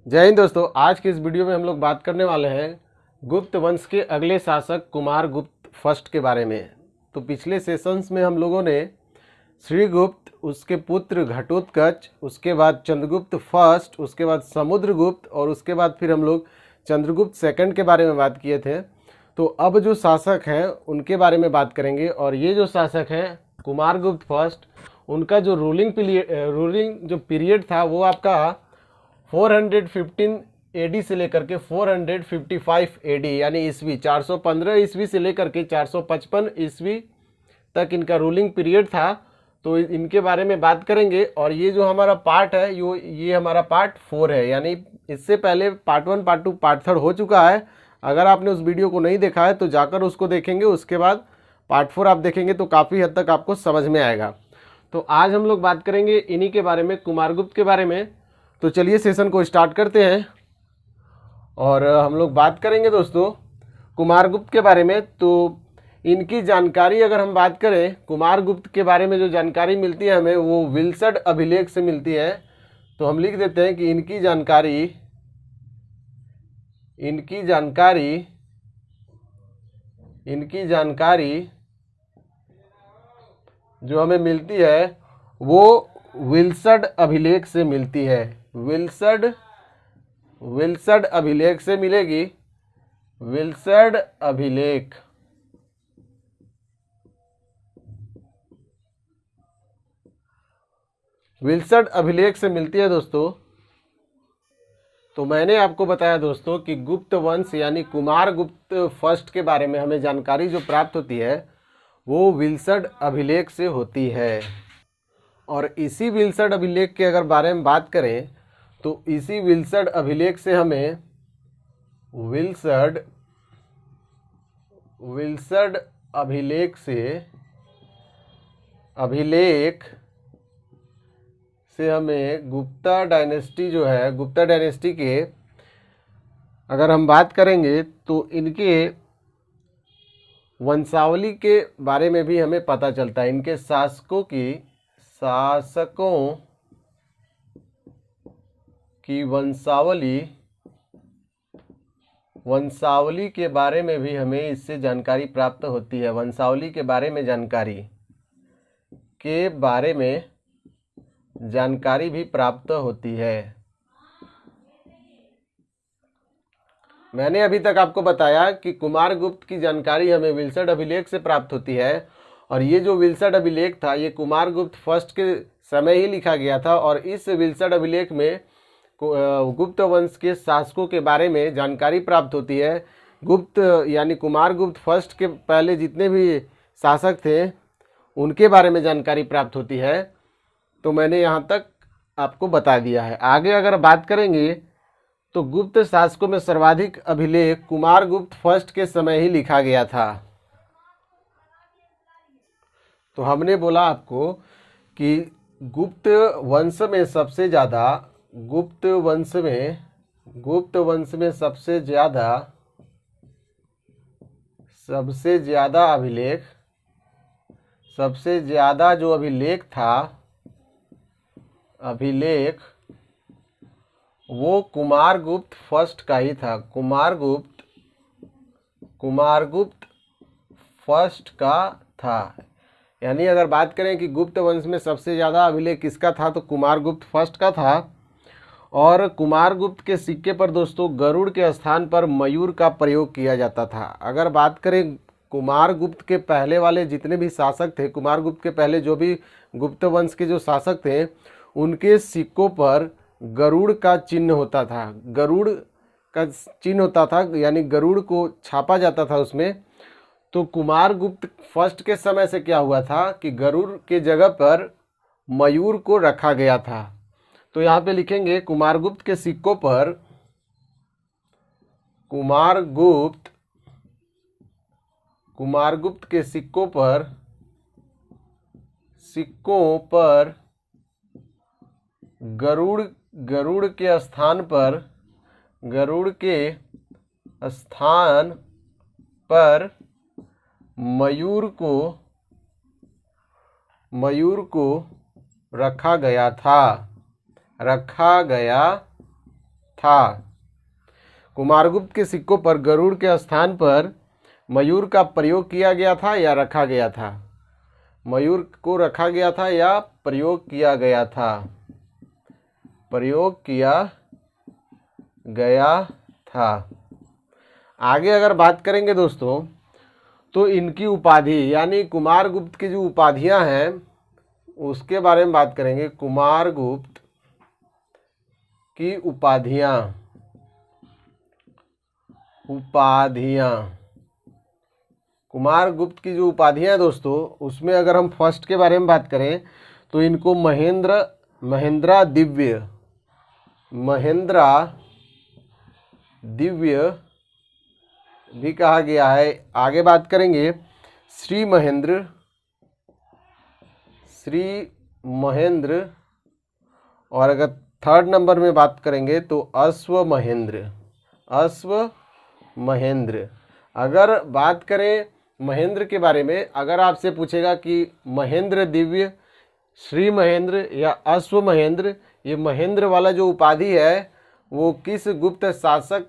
जय हिंद दोस्तों। आज के इस वीडियो में हम लोग बात करने वाले हैं गुप्त वंश के अगले शासक कुमार गुप्त फर्स्ट के बारे में। तो पिछले सेशंस में हम लोगों ने श्रीगुप्त, उसके पुत्र घटोत्कच, उसके बाद चंद्रगुप्त फर्स्ट, उसके बाद समुद्रगुप्त और उसके बाद फिर हम लोग चंद्रगुप्त सेकंड के बारे में बात किए थे। तो अब जो शासक हैं उनके बारे में बात करेंगे। और ये जो शासक हैं कुमार गुप्त फर्स्ट, उनका जो रूलिंग पीरियड था वो आपका 415 एडी से लेकर के 455 एडी यानी ईस्वी 415 ईस्वी से लेकर के 455 ईस्वी तक इनका रूलिंग पीरियड था। तो इनके बारे में बात करेंगे। और ये जो हमारा पार्ट है ये हमारा पार्ट 4 है, यानी इससे पहले पार्ट 1, पार्ट 2, पार्ट 3 हो चुका है। अगर आपने उस वीडियो को नहीं देखा है तो जाकर उसको देखेंगे, उसके बाद पार्ट 4 आप देखेंगे तो काफ़ी हद तक आपको समझ में आएगा। तो आज हम लोग बात करेंगे इन्हीं के बारे में, कुमारगुप्त के बारे में। तो चलिए सेशन को स्टार्ट करते हैं और हम लोग बात करेंगे दोस्तों कुमारगुप्त के बारे में। तो इनकी जानकारी अगर हम बात करें, कुमारगुप्त के बारे में जो जानकारी मिलती है हमें वो विल्सड अभिलेख से मिलती है। तो हम लिख देते हैं कि इनकी जानकारी जो हमें मिलती है वो विल्सड अभिलेख से मिलती है। विल्सड अभिलेख से मिलेगी। विल्सड अभिलेख से मिलती है दोस्तों। तो मैंने आपको बताया दोस्तों कि गुप्त वंश यानी कुमार गुप्त फर्स्ट के बारे में हमें जानकारी जो प्राप्त होती है वो विल्सड अभिलेख से होती है। और इसी विल्सड अभिलेख के अगर बारे में बात करें तो इसी विल्सड अभिलेख से हमें विल्सड अभिलेख से हमें गुप्ता डायनेस्टी जो है, गुप्ता डायनेस्टी के अगर हम बात करेंगे तो इनके वंशावली के बारे में भी हमें पता चलता है। इनके शासकों की वंशावली के बारे में भी हमें इससे जानकारी प्राप्त होती है। वंशावली के बारे में जानकारी भी प्राप्त होती है। मैंने अभी तक आपको बताया कि कुमारगुप्त की जानकारी हमें विल्सड अभिलेख से प्राप्त होती है। और ये जो विल्सड अभिलेख था ये कुमारगुप्त फर्स्ट के समय ही लिखा गया था। और इस विल्सड अभिलेख में गुप्त वंश के शासकों के बारे में जानकारी प्राप्त होती है। गुप्त यानी कुमारगुप्त फर्स्ट के पहले जितने भी शासक थे उनके बारे में जानकारी प्राप्त होती है। तो मैंने यहाँ तक आपको बता दिया है। आगे अगर बात करेंगे तो गुप्त शासकों में सर्वाधिक अभिलेख कुमारगुप्त फर्स्ट के समय ही लिखा गया था। तो हमने बोला आपको कि गुप्त वंश में सबसे ज्यादा जो अभिलेख था वो कुमारगुप्त फर्स्ट का ही था। कुमारगुप्त फर्स्ट का था। यानी अगर बात करें कि गुप्त वंश में सबसे ज़्यादा अभिलेख किसका था तो कुमारगुप्त फर्स्ट का था। और कुमारगुप्त के सिक्के पर दोस्तों गरुड़ के स्थान पर मयूर का प्रयोग किया जाता था। अगर बात करें कुमारगुप्त के पहले वाले जितने भी शासक थे, कुमारगुप्त के पहले जो भी गुप्त वंश के जो शासक थे उनके सिक्कों पर गरुड़ का चिन्ह होता था, यानी गरुड़ को छापा जाता था उसमें। तो कुमारगुप्त फर्स्ट के समय से क्या हुआ था कि गरुड़ के जगह पर मयूर को रखा गया था। तो यहाँ पे लिखेंगे कुमारगुप्त के सिक्कों पर गरुड़ के स्थान पर मयूर को रखा गया था। कुमारगुप्त के सिक्कों पर गरुड़ के स्थान पर मयूर का प्रयोग किया गया था या रखा गया था? मयूर को रखा गया था या प्रयोग किया गया था? प्रयोग किया गया था। आगे अगर बात करेंगे दोस्तों, तो इनकी उपाधि यानी कुमारगुप्त की जो उपाधियां हैं उसके बारे में बात करेंगे। कुमारगुप्त की उपाधियां कुमारगुप्त की जो उपाधियां हैं दोस्तों, उसमें अगर हम फर्स्ट के बारे में बात करें तो इनको महेंद्रा दिव्य भी कहा गया है। आगे बात करेंगे श्री महेंद्र, और अगर थर्ड नंबर में बात करेंगे तो अश्व महेंद्र। अगर बात करें महेंद्र के बारे में, अगर आपसे पूछेगा कि महेंद्र दिव्य, श्री महेंद्र या अश्व महेंद्र, ये महेंद्र वाला जो उपाधि है वो किस गुप्त शासक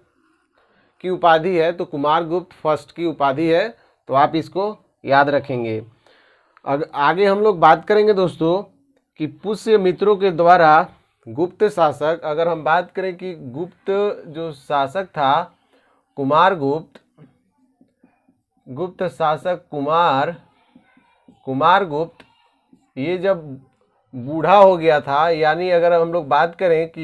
की उपाधि है? तो कुमारगुप्त फर्स्ट की उपाधि है। तो आप इसको याद रखेंगे। आगे हम लोग बात करेंगे दोस्तों कि पुष्य मित्रों के द्वारा गुप्त शासक, अगर हम बात करें कि गुप्त जो शासक था गुप्त शासक कुमारगुप्त, ये जब बूढ़ा हो गया था, यानी अगर हम लोग बात करें कि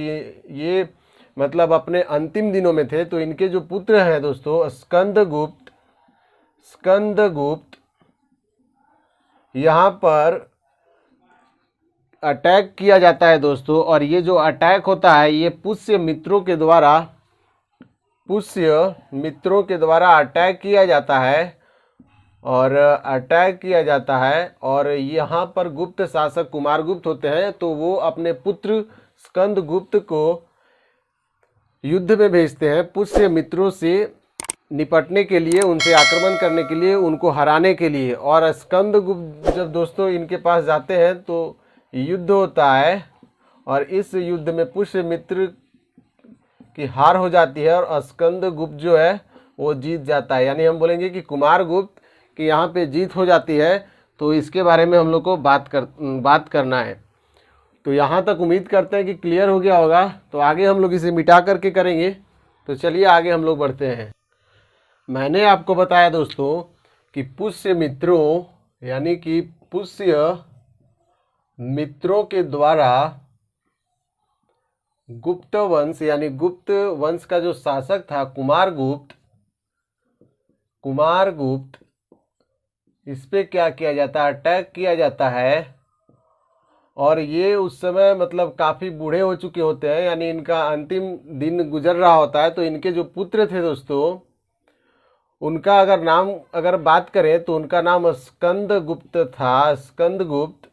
ये मतलब अपने अंतिम दिनों में थे, तो इनके जो पुत्र हैं दोस्तों स्कंदगुप्त, यहाँ पर अटैक किया जाता है दोस्तों। और ये जो अटैक होता है ये पुष्य मित्रों के द्वारा अटैक किया जाता है और यहाँ पर गुप्त शासक कुमारगुप्त होते हैं, तो वो अपने पुत्र स्कंदगुप्त को युद्ध में भेजते हैं पुष्य मित्रों से निपटने के लिए, उनसे आक्रमण करने के लिए, उनको हराने के लिए। और स्कंदगुप्त जब दोस्तों इनके पास जाते हैं तो युद्ध होता है, और इस युद्ध में पुष्य मित्र की हार हो जाती है और स्कंदगुप्त जो है वो जीत जाता है। यानी हम बोलेंगे कि कुमारगुप्त की यहाँ पे जीत हो जाती है। तो इसके बारे में हम लोग को बात करना है। तो यहाँ तक उम्मीद करते हैं कि क्लियर हो गया होगा। तो आगे हम लोग इसे मिटा करके करेंगे। तो चलिए आगे हम लोग बढ़ते हैं। मैंने आपको बताया दोस्तों कि पुष्य मित्रों यानी कि पुष्य मित्रों के द्वारा गुप्त वंश यानी गुप्त वंश का जो शासक था कुमारगुप्त, इस पे क्या किया जाता है? अटैक किया जाता है। और ये उस समय मतलब काफ़ी बूढ़े हो चुके होते हैं, यानी इनका अंतिम दिन गुजर रहा होता है। तो इनके जो पुत्र थे दोस्तों, उनका अगर बात करें तो उनका नाम स्कंदगुप्त था, स्कंदगुप्त।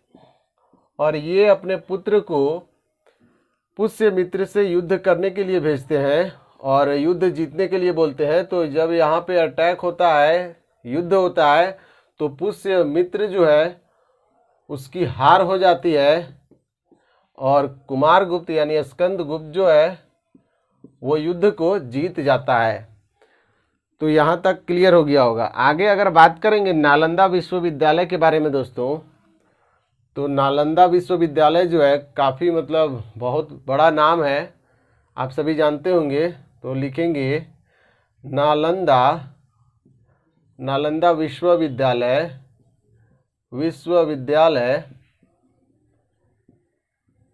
और ये अपने पुत्र को पुष्य मित्र से युद्ध करने के लिए भेजते हैं और युद्ध जीतने के लिए बोलते हैं। तो जब यहाँ पे अटैक होता है, युद्ध होता है, तो पुष्य मित्र जो है उसकी हार हो जाती है और कुमारगुप्त यानी स्कंदगुप्त जो है वो युद्ध को जीत जाता है। तो यहाँ तक क्लियर हो गया होगा। आगे अगर बात करेंगे नालंदा विश्वविद्यालय के बारे में दोस्तों, तो नालंदा विश्वविद्यालय जो है काफ़ी मतलब बहुत बड़ा नाम है, आप सभी जानते होंगे। तो लिखेंगे नालंदा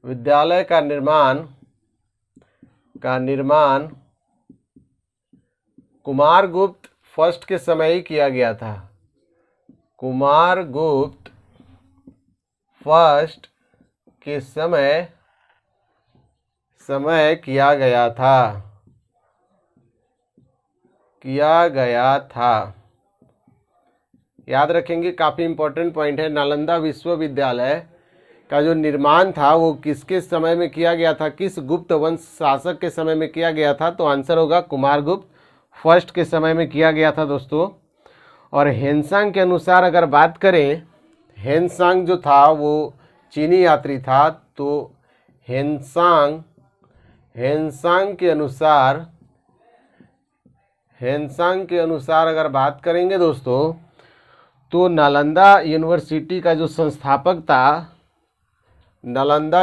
विद्यालय का निर्माण कुमारगुप्त फर्स्ट के समय ही किया गया था। कुमारगुप्त फर्स्ट के समय किया गया था। याद रखेंगे, काफ़ी इम्पोर्टेंट पॉइंट है। नालंदा विश्वविद्यालय का जो निर्माण था वो किसके समय में किया गया था? किस गुप्त वंश शासक के समय में किया गया था? तो आंसर होगा कुमारगुप्त फर्स्ट के समय में किया गया था दोस्तों। और हेनसांग के अनुसार अगर बात करें, हेनसांग जो था वो चीनी यात्री था। तो हेनसांग के अनुसार अगर बात करेंगे दोस्तों, तो नालंदा यूनिवर्सिटी का जो संस्थापक था, नालंदा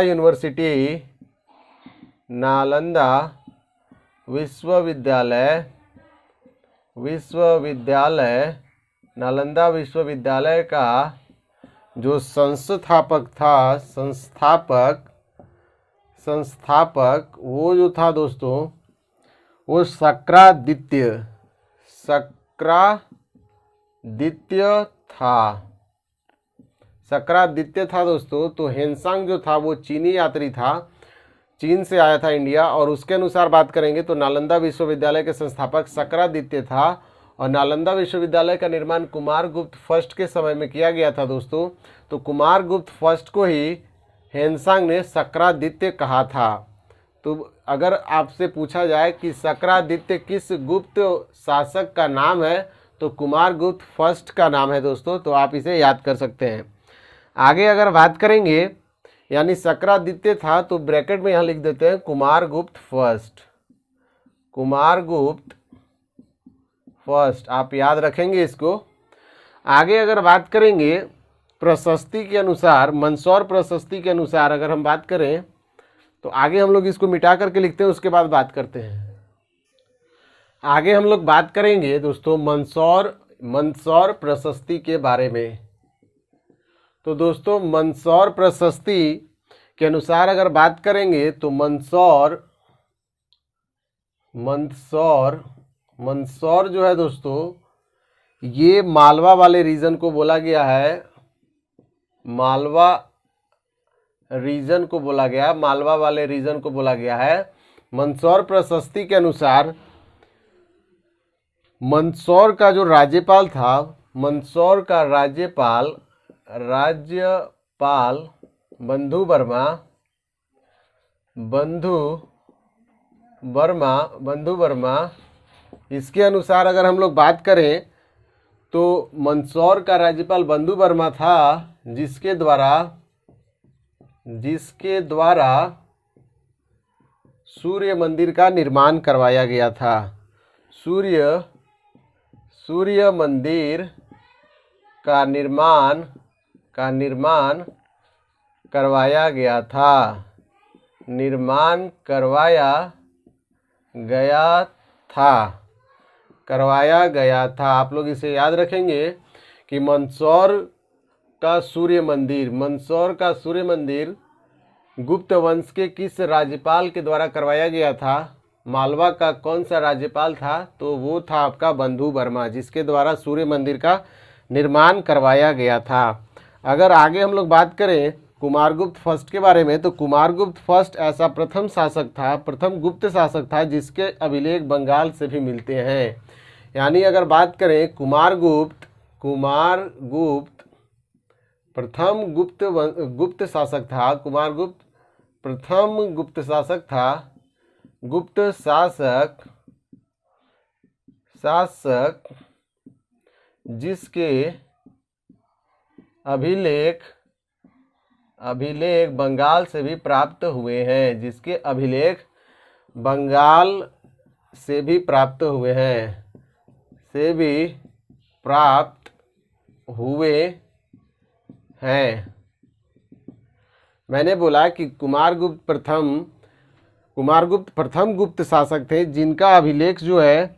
नालंदा विश्वविद्यालय का जो संस्थापक वो जो था दोस्तों, वो शक्रादित्य था दोस्तों। तो हेनसांग जो था वो चीनी यात्री था, चीन से आया था इंडिया, और उसके अनुसार बात करेंगे तो नालंदा विश्वविद्यालय के संस्थापक शक्रादित्य था। और नालंदा विश्वविद्यालय का निर्माण कुमारगुप्त फर्स्ट के समय में किया गया था दोस्तों। तो कुमारगुप्त फर्स्ट को ही हेनसांग ने शक्रादित्य कहा था। तो अगर आपसे पूछा जाए कि शक्रादित्य किस गुप्त शासक का नाम है, तो कुमारगुप्त फर्स्ट का नाम है दोस्तों। तो आप इसे याद कर सकते हैं। आगे अगर बात करेंगे, यानी शक्रादित्य था, तो ब्रैकेट में यहाँ लिख देते हैं कुमारगुप्त फर्स्ट, आप याद रखेंगे इसको। आगे अगर बात करेंगे प्रशस्ति के अनुसार, मंदसौर प्रशस्ति के अनुसार अगर हम बात करें, तो आगे हम लोग इसको मिटा करके लिखते हैं, उसके बाद बात करते हैं। आगे हम लोग बात करेंगे दोस्तों मंदसौर प्रशस्ति के बारे में। तो दोस्तों मंदसौर प्रशस्ति के अनुसार अगर बात करेंगे तो मंदसौर जो है दोस्तों, ये मालवा वाले रीजन को बोला गया है, मालवा वाले रीजन को बोला गया है। मंदसौर प्रशस्ति के अनुसार मंदसौर का जो राज्यपाल था, मंदसौर का राज्यपाल बंधु वर्मा, इसके अनुसार अगर हम लोग बात करें तो मंदसौर का राज्यपाल बंधु वर्मा था, जिसके द्वारा सूर्य मंदिर का निर्माण करवाया गया था। सूर्य मंदिर का निर्माण करवाया गया था, करवाया गया था। आप लोग इसे याद रखेंगे कि मंदसौर का सूर्य मंदिर गुप्त वंश के किस राज्यपाल के द्वारा करवाया गया था। मालवा का कौन सा राज्यपाल था, तो वो था आपका बंधु वर्मा, जिसके द्वारा सूर्य मंदिर का निर्माण करवाया गया था। अगर आगे हम लोग बात करें कुमारगुप्त फर्स्ट के बारे में, तो कुमारगुप्त फर्स्ट ऐसा प्रथम गुप्त शासक था जिसके अभिलेख बंगाल से भी मिलते हैं। यानी अगर बात करें कुमारगुप्त प्रथम गुप्त शासक था, कुमारगुप्त प्रथम गुप्त शासक जिसके अभिलेख बंगाल से भी प्राप्त हुए हैं, मैंने बोला कि कुमारगुप्त प्रथम गुप्त शासक थे जिनका अभिलेख जो है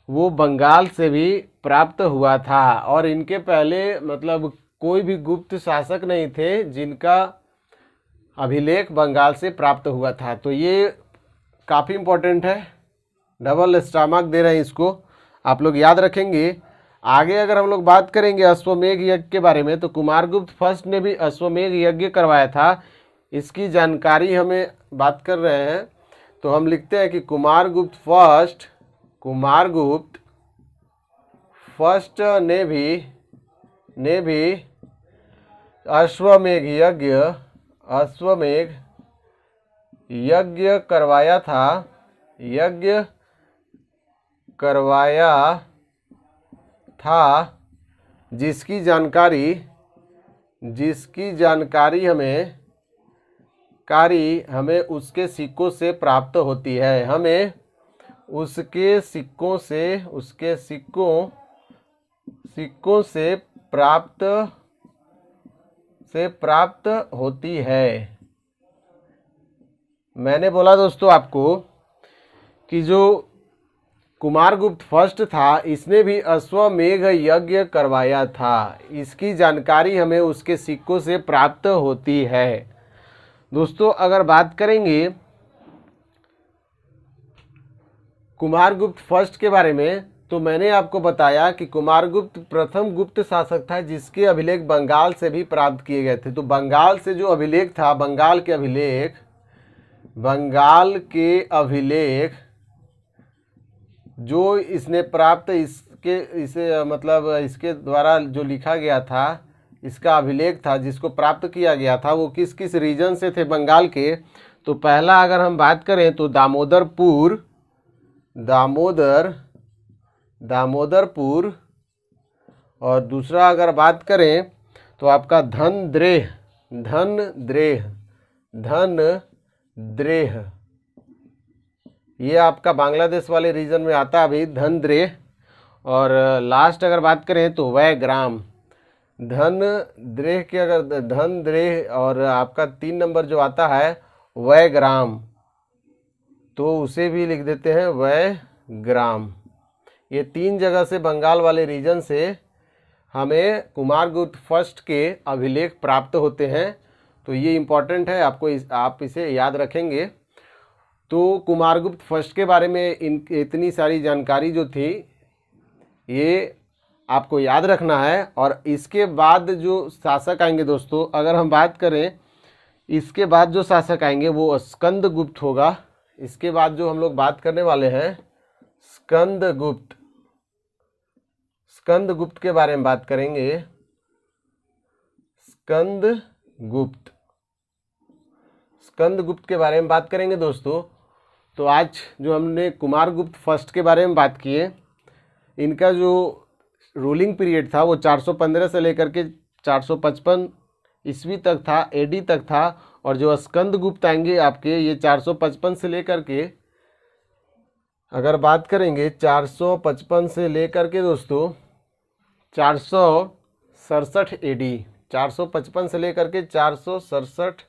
वो बंगाल से भी प्राप्त हुआ था। और इनके पहले मतलब कोई भी गुप्त शासक नहीं थे जिनका अभिलेख बंगाल से प्राप्त हुआ था। तो ये काफ़ी इम्पोर्टेंट है, डबल स्टमक दे रहे हैं इसको, आप लोग याद रखेंगे। आगे अगर हम लोग बात करेंगे अश्वमेध यज्ञ के बारे में, तो कुमारगुप्त फर्स्ट ने भी अश्वमेध यज्ञ करवाया था। इसकी जानकारी हमें बात कर रहे हैं, तो हम लिखते हैं कि कुमारगुप्त फर्स्ट ने भी अश्वमेध यज्ञ करवाया था, जिसकी जानकारी जानकारी हमें उसके सिक्कों से प्राप्त होती है, हमें उसके सिक्कों से प्राप्त होती है। मैंने बोला दोस्तों आपको कि जो कुमारगुप्त फर्स्ट था, इसने भी अश्वमेध यज्ञ करवाया था। इसकी जानकारी हमें उसके सिक्कों से प्राप्त होती है। दोस्तों अगर बात करेंगे कुमारगुप्त फर्स्ट के बारे में, तो मैंने आपको बताया कि कुमारगुप्त प्रथम गुप्त शासक था जिसके अभिलेख बंगाल से भी प्राप्त किए गए थे। तो बंगाल से जो अभिलेख था, बंगाल के अभिलेख जो इसने प्राप्त, इसके द्वारा जो लिखा गया था, इसका अभिलेख था जिसको प्राप्त किया गया था, वो किस किस रीजन से थे बंगाल के। तो पहला अगर हम बात करें तो दामोदरपुर, और दूसरा अगर बात करें तो आपका धनद्रेह, ये आपका बांग्लादेश वाले रीजन में आता है अभी, धनद्रेह। और लास्ट अगर बात करें तो वैग्राम, धनद्रेह और आपका 3 नंबर जो आता है वैग्राम, तो उसे भी लिख देते हैं वैग्राम। ये 3 जगह से बंगाल वाले रीजन से हमें कुमारगुप्त फर्स्ट के अभिलेख प्राप्त होते हैं। तो ये इम्पॉर्टेंट है, आप इसे याद रखेंगे। तो कुमारगुप्त फर्स्ट के बारे में इतनी सारी जानकारी जो थी, ये आपको याद रखना है। और इसके बाद जो शासक आएंगे दोस्तों, अगर हम बात करें इसके बाद जो शासक आएंगे वो स्कंदगुप्त होगा। इसके बाद जो हम लोग बात करने वाले हैं स्कंदगुप्त के बारे में बात करेंगे। स्कंदगुप्त के बारे में बात करेंगे दोस्तों। तो आज जो हमने कुमारगुप्त फर्स्ट के बारे में बात किए, इनका जो रूलिंग पीरियड था वो 415 से लेकर के 455 ईस्वी तक था, एडी तक था। और जो स्कंदगुप्त आएंगे आपके, ये 455 से लेकर के, अगर बात करेंगे 455 से लेकर के दोस्तों 467 एडी, 455 से लेकर के 467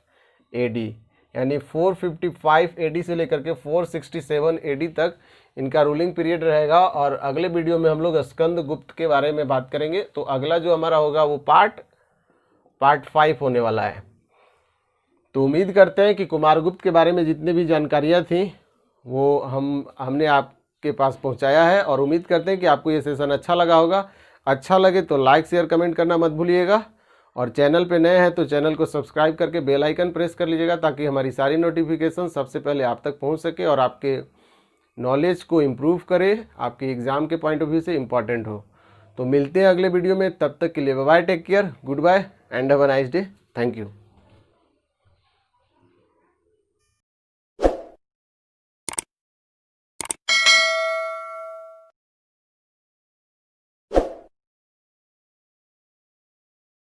एडी, यानी 455 एडी से लेकर के 467 एडी तक इनका रूलिंग पीरियड रहेगा। और अगले वीडियो में हम लोग स्कंदगुप्त के बारे में बात करेंगे। तो अगला जो हमारा होगा वो पार्ट 5 होने वाला है। तो उम्मीद करते हैं कि कुमारगुप्त के बारे में जितनी भी जानकारियाँ थी वो हमने आपके पास पहुंचाया है। और उम्मीद करते हैं कि आपको ये सेशन अच्छा लगा होगा। अच्छा लगे तो लाइक शेयर कमेंट करना मत भूलिएगा। और चैनल पे नए हैं तो चैनल को सब्सक्राइब करके बेल आइकन प्रेस कर लीजिएगा, ताकि हमारी सारी नोटिफिकेशन सबसे पहले आप तक पहुंच सके और आपके नॉलेज को इम्प्रूव करे, आपके एग्ज़ाम के पॉइंट ऑफ व्यू से इम्पॉर्टेंट हो। तो मिलते हैं अगले वीडियो में, तब तक के लिए bye bye, take care, good bye and have a nice day. Thank you.